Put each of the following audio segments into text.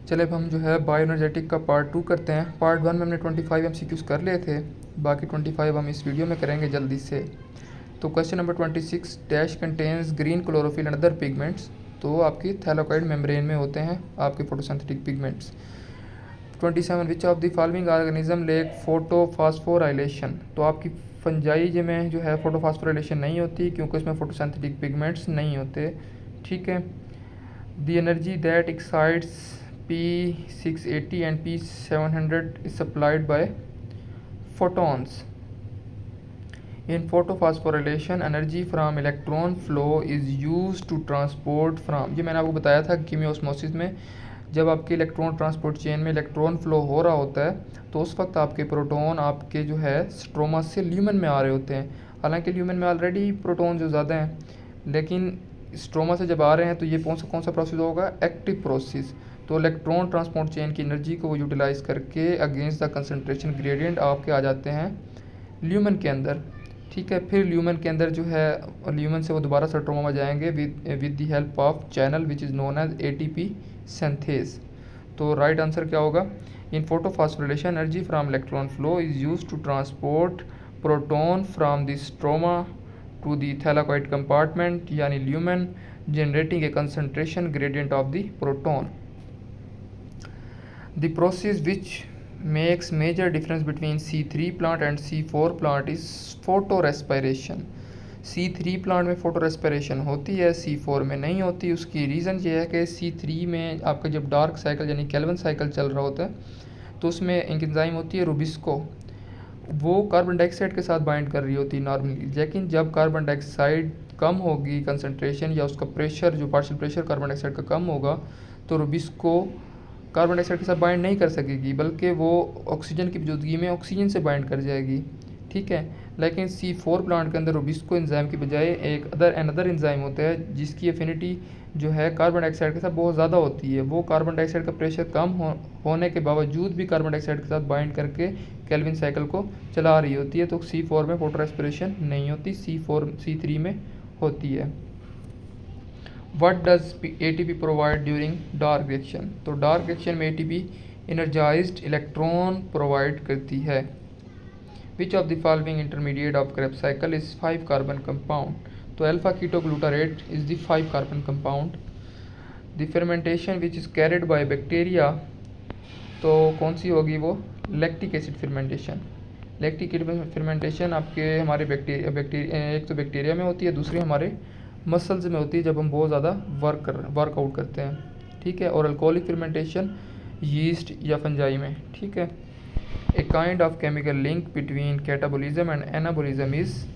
चले अब हम जो है बायो एनर्जेटिक का पार्ट 2 करते हैं। पार्ट 1 में हमने 25 MCQs कर लिए थे, बाकी 25 हम इस वीडियो में करेंगे जल्दी से। तो question number 26, dash contains green chlorophyll and other pigments. तो आपकी थैलाकॉइड मेम्ब्रेन में होते हैं आपके photosynthetic pigments. 27, which of the following organism lake photophosphorylation. तो आपकी फंजाई में जो है फोटोफॉस्फोराइलेशन नहीं होती क्योंकि उसमें फोटोसिंथेटिक पिगमेंट्स नहीं होते। ठीक है। The energy that excites P680 and P700 is supplied by photons. In photophosphorylation, energy from electron flow is used to transport from, ये मैंने आपको बताया था कीमियोस्मोसिस में जब आपके इलेक्ट्रॉन ट्रांसपोर्ट चेन में इलेक्ट्रॉन फ्लो हो रहा होता है तो उस वक्त आपके प्रोटॉन आपके जो है स्ट्रोमा से ल्यूमन में आ रहे होते हैं। हालांकि ल्यूमन में ऑलरेडी प्रोटॉन जो ज़्यादा हैं, लेकिन स्ट्रोमा से जब आ रहे हैं तो ये कौन सा प्रोसेस होगा, एक्टिव प्रोसेस। तो इलेक्ट्रॉन ट्रांसपोर्ट चेन की एनर्जी को वो यूटिलाइज़ करके अगेंस्ट द कंसनट्रेशन ग्रेडियंट आपके आ जाते हैं ल्यूमन के अंदर। ठीक है। फिर ल्यूमन के अंदर जो है ल्यूमन से वो दोबारा स्ट्रोमा में जाएंगे with the help of channel which is known as ATP synthase. तो राइट आंसर क्या होगा, in photophosphorylation energy from electron flow is use to transport proton from the stroma to the thylakoid compartment यानी lumen, generating a concentration gradient of the proton. The process which makes major difference between C3 plant and C4 plant is photorespiration. C3 plant में photo respiration होती है, C4 में नहीं होती। उसकी reason ये है कि C3 में आपका जब डार्क साइकिल यानी केल्विन साइकिल चल रहा होता है तो उसमें एक एंजाइम होती है रुबिस्को, वो कार्बन डाइऑक्साइड के साथ बाइंड कर रही होती है नॉर्मली। लेकिन जब कार्बन डाइऑक्साइड कम होगी कंसनट्रेशन या उसका प्रेशर जो पार्शियल प्रेशर कार्बन डाइऑक्साइड का कम होगा तो रुबिस्को कार्बन डाइऑक्साइड के साथ बाइंड नहीं कर सकेगी, बल्कि वो ऑक्सीजन की मौजूदगी में ऑक्सीजन से बाइंड कर जाएगी। ठीक है। लेकिन C4 प्लांट के अंदर रुबिस्को एंजाइम की बजाय एक अनदर एंजाइम होता है जिसकी एफिनिटी जो है कार्बन डाइऑक्साइड के साथ बहुत ज़्यादा होती है। वो कार्बन डाइऑक्साइड का प्रेशर कम होने के बावजूद भी कार्बन डाइऑक्साइड के साथ बाइंड करके केल्विन साइकिल को चला रही होती है। तो C4 में फोटो रेस्पिरेशन नहीं होती, C3 में होती है। What does ATP provide during dark reaction? तो डार्क रिएक्शन में ATP एनर्जाइज्ड इलेक्ट्रॉन प्रोवाइड करती है। Which of the following intermediate of Krebs cycle is 5 carbon compound? तो alpha ketoglutarate is the 5 carbon compound. The fermentation which is carried by bacteria, तो कौन सी होगी वो, lactic acid fermentation. Lactic acid fermentation आपके हमारे bacteria एक तो bacteria में होती है, दूसरी हमारे मसल्स में होती है जब हम बहुत ज़्यादा वर्कआउट करते हैं। ठीक है। और अल्कोहलिक फर्मेंटेशन यीस्ट या फंजाई में। ठीक है। A kind of chemical link between catabolism and anabolism is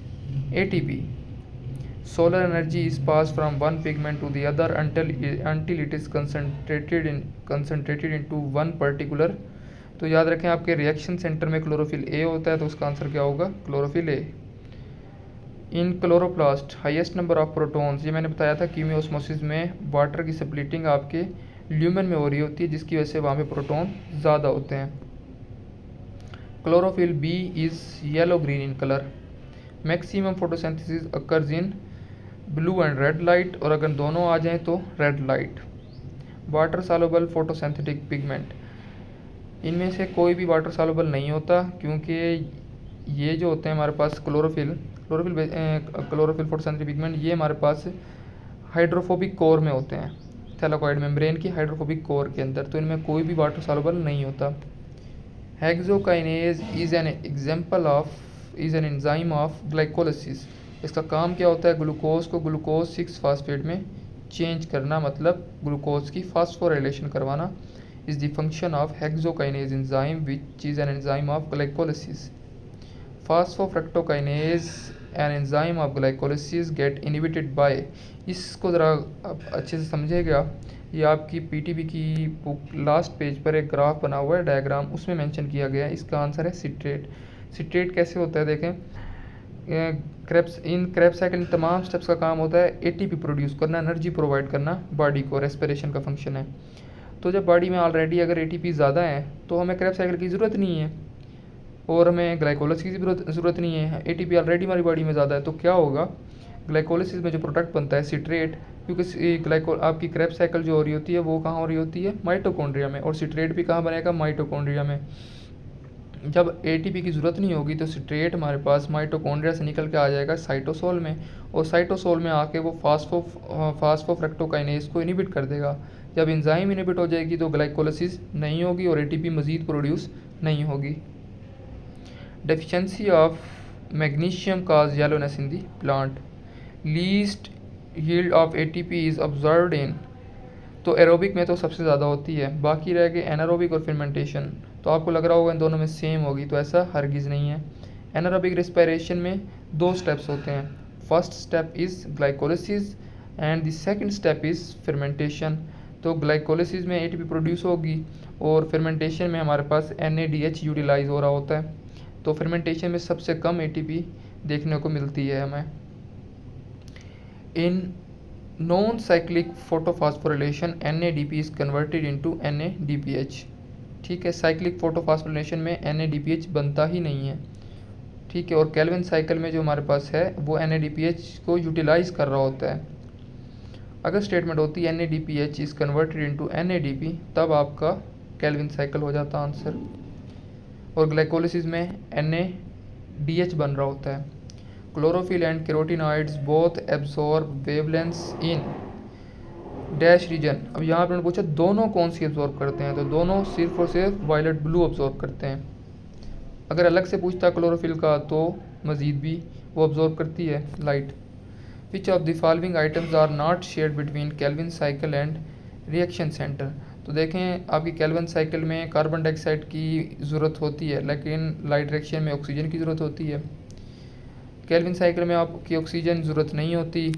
ATP. Solar energy is passed from one pigment to the other until it is concentrated into one particular. तो याद रखें आपके reaction centre में chlorophyll A होता है तो उसका answer क्या होगा, chlorophyll A. In chloroplast highest number of protons, ये मैंने बताया था कीमियोस्मोसिस में वाटर की स्प्लिटिंग आपके ल्यूमन में हो रही होती है जिसकी वजह से वहाँ पे प्रोटॉन ज़्यादा होते हैं। Chlorophyll B is yellow green in colour. Maximum photosynthesis occurs in blue and red light, और अगर दोनों आ जाएं तो red light. Water soluble photosynthetic pigment, इनमें से कोई भी वाटर सॉल्युबल नहीं होता क्योंकि ये जो होते हैं हमारे पास क्लोरोफिल फोटोसिंथेटिक पिगमेंट ये हमारे पास हाइड्रोफोबिक कोर में होते हैं, थैलाकॉइड मेम्ब्रेन की हाइड्रोफोबिक कोर के अंदर, तो इनमें कोई भी वाटर सॉल्युबल नहीं होता। Hexokinase is an enzyme of glycolysis. इसका काम क्या होता है, ग्लूकोज को ग्लूकोज 6 फास्फेट में चेंज करना, मतलब ग्लूकोज की फास्फोराइलेशन करवाना is the function of hexokinase enzyme which is an enzyme of glycolysis. Phosphofructokinase an enzyme of glycolysis get inhibited by, इसको ज़रा अच्छे से समझिएगा, ये आपकी PTB की बुक लास्ट पेज पर एक ग्राफ बना हुआ है डायग्राम, उसमें मेंशन किया गया है। इसका आंसर है सिट्रेट। सिट्रेट कैसे होता है देखें, क्रेब्स साइकिल तमाम स्टेप्स का काम होता है ATP प्रोड्यूस करना, एनर्जी प्रोवाइड करना बॉडी को, रेस्पिरेशन का फंक्शन है। तो जब बॉडी में ऑलरेडी अगर ATP ज़्यादा है तो हमें क्रेब्स साइकिल की ज़रूरत नहीं है और हमें ग्लाइकोलिसिस की ज़रूरत नहीं है। ATP ऑलरेडी हमारी बॉडी में ज़्यादा है तो क्या होगा, ग्लाइकोलिसिस में जो प्रोडक्ट बनता है सिट्रेट, क्योंकि ग्लाइको आपकी क्रेब्स साइकिल जो हो रही होती है वो कहाँ हो रही होती है, माइटोकॉन्ड्रिया में, और सिट्रेट भी कहाँ बनेगा, माइटोकॉन्ड्रिया में। जब एटीपी की ज़रूरत नहीं होगी तो सिट्रेट हमारे पास माइटोकॉन्ड्रिया से निकल के आ जाएगा साइटोसोल में, और साइटोसोल में आके वो फास्फोफ्रक्टोकाइनेज को इनिबिट कर देगा। जब एंजाइम इनिबिट हो जाएगी तो ग्लाइकोलिसिस नहीं होगी और एटीपी मज़ीद प्रोड्यूस नहीं होगी। Deficiency of magnesium cause yellowness in the plant. Least yield of ATP is observed in, तो एरोबिक में तो सबसे ज़्यादा होती है, बाकी रह गए एनारोबिक और फर्मेंटेशन। तो आपको लग रहा होगा इन दोनों में सेम होगी, तो ऐसा हरगिज़ नहीं है। एनारोबिक रेस्पिरेशन में 2 स्टेप्स होते हैं। First step is glycolysis and the second step is fermentation. तो ग्लाइकोलिसिस में एटीपी प्रोड्यूस होगी और फर्मेंटेशन में हमारे पास NADH यूटिलाइज हो रहा होता है। तो फर्मेंटेशन में सबसे कम एटीपी देखने को मिलती है हमें। In non cyclic photophosphorylation NADP is converted into NADPH। ठीक है, साइक्लिक फोटोफॉस्फोरिलेशन में NADPH बनता ही नहीं है। ठीक है, और केल्विन साइकिल में जो हमारे पास है वो NADPH को यूटिलाइज कर रहा होता है। अगर स्टेटमेंट होती है NADPH is converted into NADP, तब आपका केल्विन साइकिल हो जाता आंसर। और ग्लाइकोलिसिस में NADH बन रहा होता है। Chlorophyll and carotenoids both absorb wavelengths in dash region. अब यहाँ पर उन्होंने पूछा दोनों कौन सी एब्जॉर्ब करते हैं, तो दोनों सिर्फ और सिर्फ वायलेट ब्लू एब्जॉर्ब करते हैं। अगर अलग से पूछता क्लोरोफिल का तो मज़ीद भी वो एब्जॉर्ब करती है light. Which of the following items are not shared between Calvin cycle and reaction centre. तो देखें आपकी केल्विन साइकिल में कार्बन डाइऑक्साइड की ज़रूरत होती है, लेकिन लाइट रिएक्शन में ऑक्सीजन की ज़रूरत होती है। केल्विन साइकिल में आपकी ऑक्सीजन ज़रूरत नहीं होती।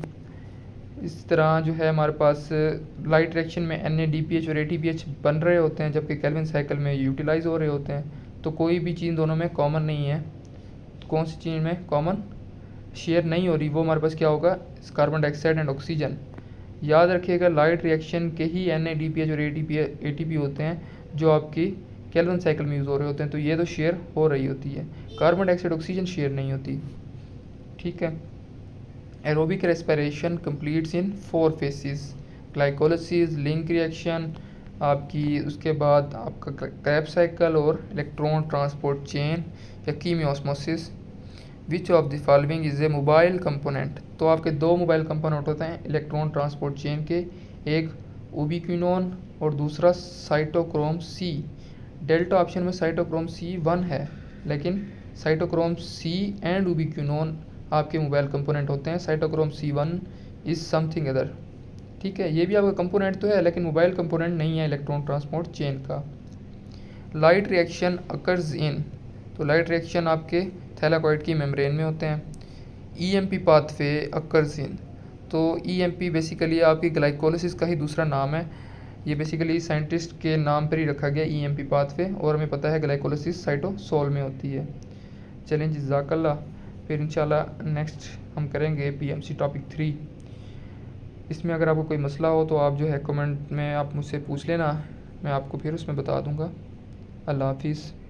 इस तरह जो है हमारे पास लाइट रिएक्शन में NADPH और ATPH बन रहे होते हैं, जबकि केल्विन साइकिल में यूटिलाइज हो रहे होते हैं। तो कोई भी चीज़ दोनों में कॉमन नहीं है। कौन सी चीज़ में कॉमन शेयर नहीं हो रही, वो हमारे पास क्या होगा, कार्बन डाइऑक्साइड एंड ऑक्सीजन। याद रखिएगा लाइट रिएक्शन के ही NADPH और ATP होते हैं जो आपकी केल्विन साइकिल में यूज़ हो रहे होते हैं, तो ये तो शेयर हो रही होती है। कार्बन डाइऑक्साइड ऑक्सीजन शेयर नहीं होती। ठीक है, aerobic respiration completes in 4 phases. Glycolysis, link reaction आपकी, उसके बाद आपका क्रेब्स साइकिल और इलेक्ट्रॉन ट्रांसपोर्ट चेन या chemiosmosis. Which of the following is a mobile component. तो आपके 2 मोबाइल कंपोनेंट होते हैं इलेक्ट्रॉन ट्रांसपोर्ट चेन के, एक उबिक्विनोन और दूसरा साइटोक्रोम C। डेल्टा ऑप्शन में साइटोक्रोम C1 है, लेकिन साइटोक्रोम C एंड उबिक्विनोन आपके मोबाइल कंपोनेंट होते हैं। Cytochrome C1 is something other. ठीक है, ये भी आपका कंपोनेंट तो है लेकिन मोबाइल कंपोनेंट नहीं है इलेक्ट्रॉन ट्रांसपोर्ट चेन का। लाइट रिएक्शन अकर्स इन, तो लाइट रिएक्शन आपके थैलाकॉइड की मेम्ब्रेन में होते हैं। EMP पाथवे अकर्स इन, तो EMP बेसिकली आपकी ग्लाइकोलिसिस का ही दूसरा नाम है। ये बेसिकली साइंटिस्ट के नाम पर ही रखा गया EMP पाथवे, और हमें पता है ग्लाइकोलिसिस साइटोसोल में होती है। चलें जज़ाकल्लाह, फिर इंशाल्लाह नेक्स्ट हम करेंगे PMC टॉपिक 3। इसमें अगर आपको कोई मसला हो तो आप जो है कमेंट में आप मुझसे पूछ लेना, मैं आपको फिर उसमें बता दूंगा। अल्लाह हाफिज़।